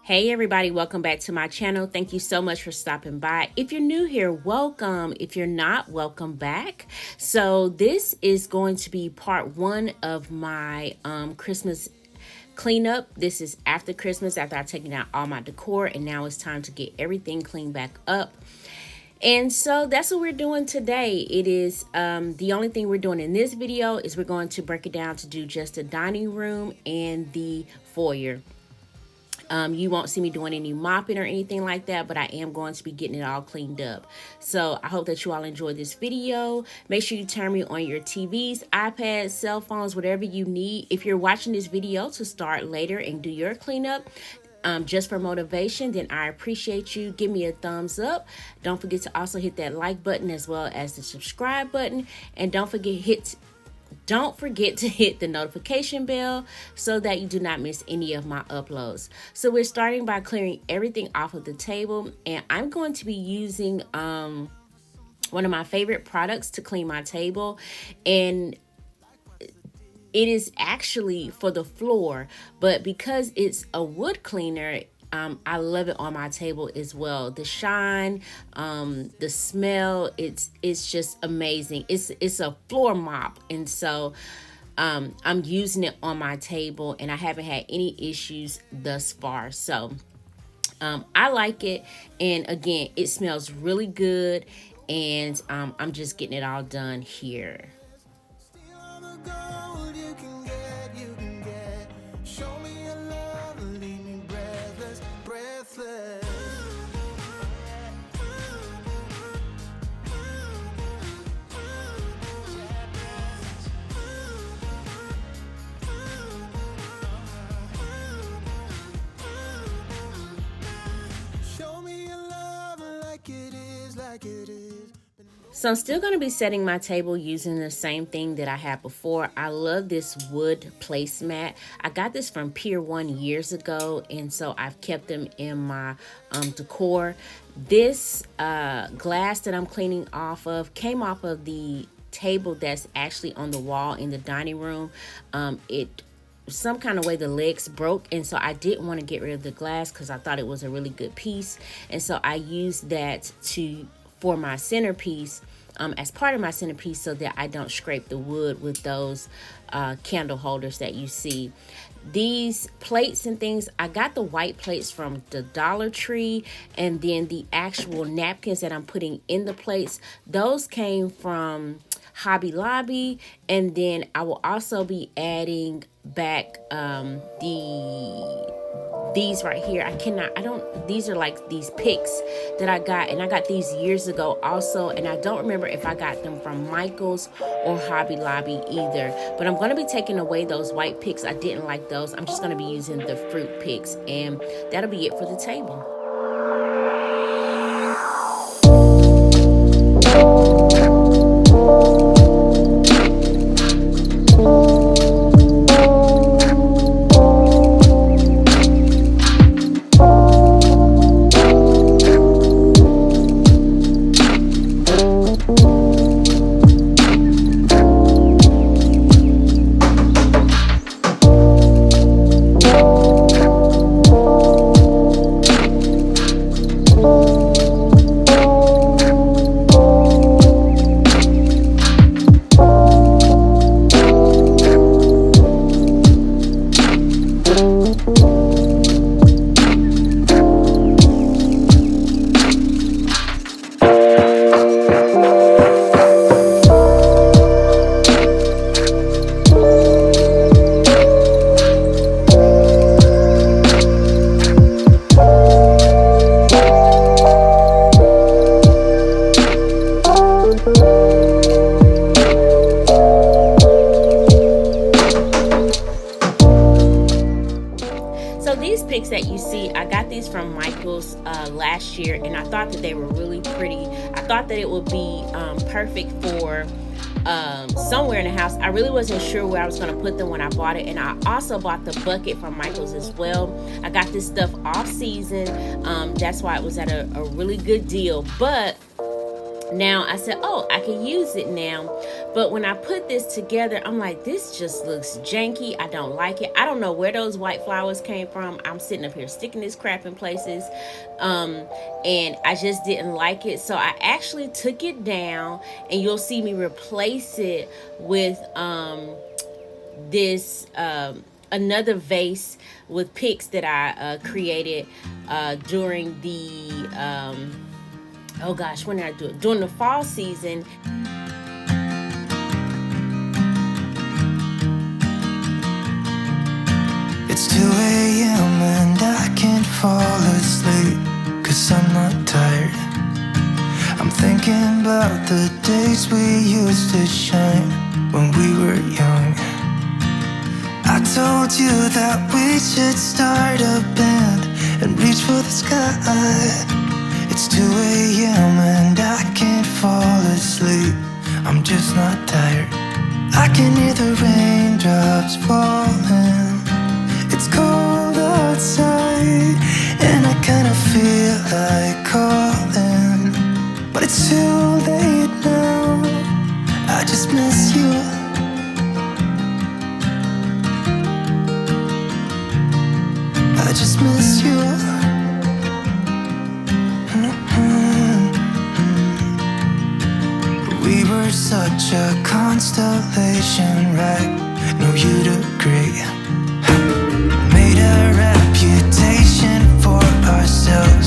Hey everybody, welcome back to my channel. Thank you so much for stopping by. If you're new here, welcome. If you're not, welcome back. So this is going to be part one of my Christmas cleanup. This is after Christmas, after I've taken out all my decor, and now it's time to get everything cleaned back up. And so that's what we're doing today. It is the only thing we're doing in this video is we're going to break it down to do just the dining room and the foyer. You won't see me doing any mopping or anything like that, but I am going to be getting it all cleaned up. So I hope that you all enjoy this video. Make sure you turn me on your TVs, iPads, cell phones, whatever you need. If you're watching this video to start later and do your cleanup, just for motivation, then I appreciate you. Give me a thumbs up. Don't forget to also hit that like button as well as the subscribe button. And don't forget to hit the notification bell so that you do not miss any of my uploads. So we're starting by clearing everything off of the table, and I'm going to be using one of my favorite products to clean my table, and it is actually for the floor, but because it's a wood cleaner, I love it on my table as well. The shine, the smell, it's just amazing. It's a floor mop, and so I'm using it on my table, and I haven't had any issues thus far. So I like it, and again, it smells really good, and I'm just getting it all done here. So I'm still going to be setting my table using the same thing that I had before. I love this wood placemat. I got this from Pier 1 years ago, and so I've kept them in my decor. This glass that I'm cleaning off of came off of the table that's actually on the wall in the dining room. Some kind of way the legs broke, and so I didn't want to get rid of the glass because I thought it was a really good piece, and so I used that for my centerpiece, as part of my centerpiece, so that I don't scrape the wood with those candle holders that you see. These plates and things, I got the white plates from the Dollar Tree, and then the actual napkins that I'm putting in the plates, those came from Hobby Lobby. And then I will also be adding back these right here. These are like these picks that I got, and I got these years ago also, and I don't remember if I got them from Michael's or Hobby Lobby either, but I'm going to be taking away those white picks. I didn't like those. I'm just going to be using the fruit picks, and that'll be it for the table. Picks that you see, I got these from Michael's last year, and I thought that they were really pretty. I thought that it would be perfect for somewhere in the house. I really wasn't sure where I was going to put them when I bought it, and I also bought the bucket from Michael's as well. I got this stuff off season, that's why it was at a really good deal, but Now I said, oh, I can use it now. But when I put this together, I'm like, this just looks janky. I don't like it. I don't know where those white flowers came from. I'm sitting up here sticking this crap in places. And I just didn't like it. So I actually took it down, and you'll see me replace it with this another vase with pics that I created during the oh gosh, when did I do it? During the fall season. It's 2 a.m. and I can't fall asleep, 'cause I'm not tired. I'm thinking about the days we used to shine when we were young. I told you that we should start a band and reach for the sky. It's 2 a.m. and I can't fall asleep. I'm just not tired. I can hear the raindrops falling. It's cold outside and I kinda feel like calling, but it's too late now. I just miss you. I just miss you. We were such a constellation, right? No, you'd agree. Made a reputation for ourselves.